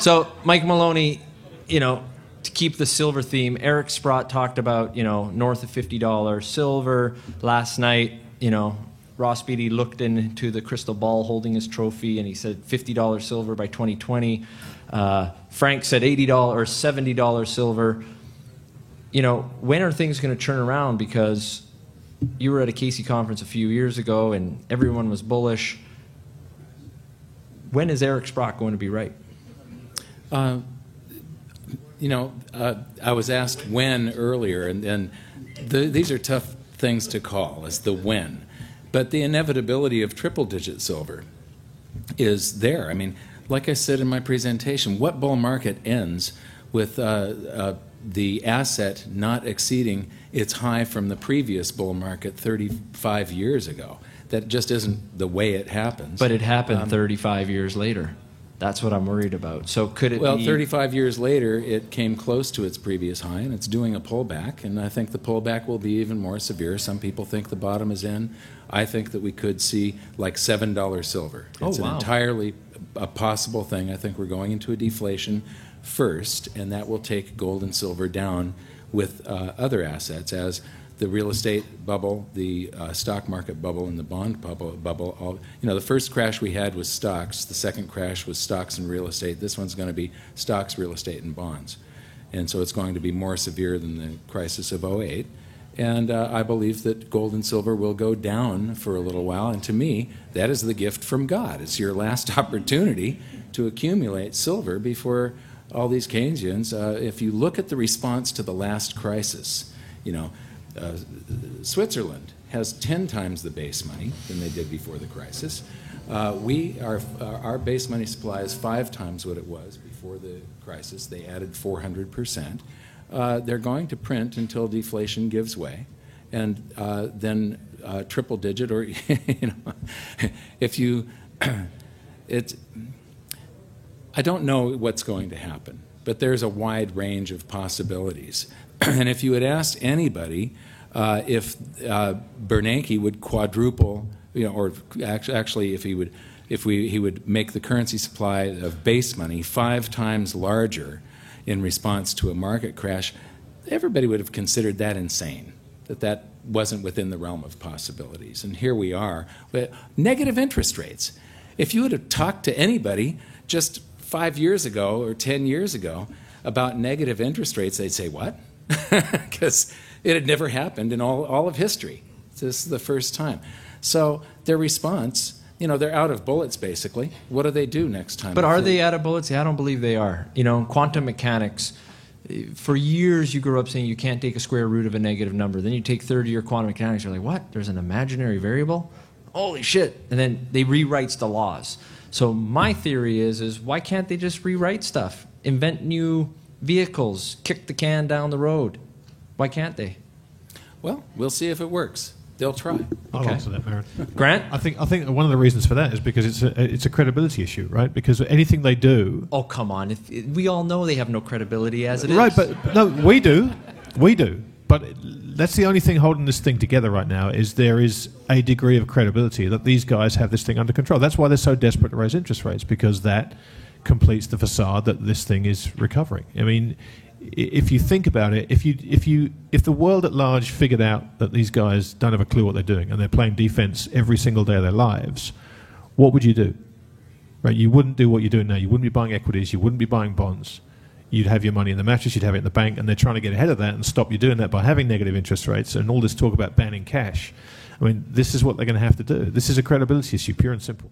So, Mike Maloney, to keep the silver theme, Eric Sprott talked about, north of $50 silver. Last night, Ross Beatty looked into the crystal ball holding his trophy, and he said $50 silver by 2020. Frank said $80 or $70 silver. When are things going to turn around? Because you were at a Casey conference a few years ago, and everyone was bullish. When is Eric Sprott going to be right? I was asked when earlier, and these are tough things to call as the when. But the inevitability of triple-digit silver is there. I mean, like I said in my presentation, what bull market ends with the asset not exceeding its high from the previous bull market 35 years ago? That just isn't the way it happens. But it happened 35 years later. That's what I'm worried about. So could it be... 35 years later, it came close to its previous high, and it's doing a pullback, and I think the pullback will be even more severe. Some people think the bottom is in. I think that we could see like $7 silver. It's an entirely a possible thing. I think we're going into a deflation first, and that will take gold and silver down with other assets as the real estate bubble, the stock market bubble, and the bond bubble. All, the first crash we had was stocks. The second crash was stocks and real estate. This one's going to be stocks, real estate, and bonds. And so it's going to be more severe than the crisis of '08. And I believe that gold and silver will go down for a little while. And to me, that is the gift from God. It's your last opportunity to accumulate silver before all these Keynesians. If you look at the response to the last crisis, Switzerland has 10 times the base money than they did before the crisis. Our base money supply is 5 times what it was before the crisis. They added 400%. They're going to print until deflation gives way, and then triple digit, or if you, I don't know what's going to happen, but there's a wide range of possibilities. And if you had asked anybody if Bernanke would quadruple, or actually if he would make the currency supply of base money 5 times larger in response to a market crash, everybody would have considered that insane, that wasn't within the realm of possibilities. And here we are with negative interest rates. If you would have talked to anybody just 5 years ago or 10 years ago about negative interest rates, they'd say, what? Because it had never happened in all of history. This is the first time. So their response, they're out of bullets, basically. What do they do next time? But are they out of bullets? I don't believe they are. Quantum mechanics, for years you grew up saying you can't take a square root of a negative number. Then you take third-year quantum mechanics, you're like, what? There's an imaginary variable? Holy shit. And then they rewrites the laws. So my theory is why can't they just rewrite stuff? Invent new vehicles, kick the can down the road. Why can't they? Well, we'll see if it works. They'll try. I'll answer that, Merritt. Grant? I think one of the reasons for that is because it's a credibility issue, right? Because anything they do... Oh, come on. We all know they have no credibility as it is. Right, but no, we do. We do. But that's the only thing holding this thing together right now is there is a degree of credibility that these guys have this thing under control. That's why they're so desperate to raise interest rates, because that completes the facade that this thing is recovering. I mean, if you think about it, if the world at large figured out that these guys don't have a clue what they're doing and they're playing defense every single day of their lives, what would you do? Right? You wouldn't do what you're doing now. You wouldn't be buying equities. You wouldn't be buying bonds. You'd have your money in the mattress. You'd have it in the bank, and they're trying to get ahead of that and stop you doing that by having negative interest rates and all this talk about banning cash. I mean, this is what they're going to have to do. This is a credibility issue, pure and simple.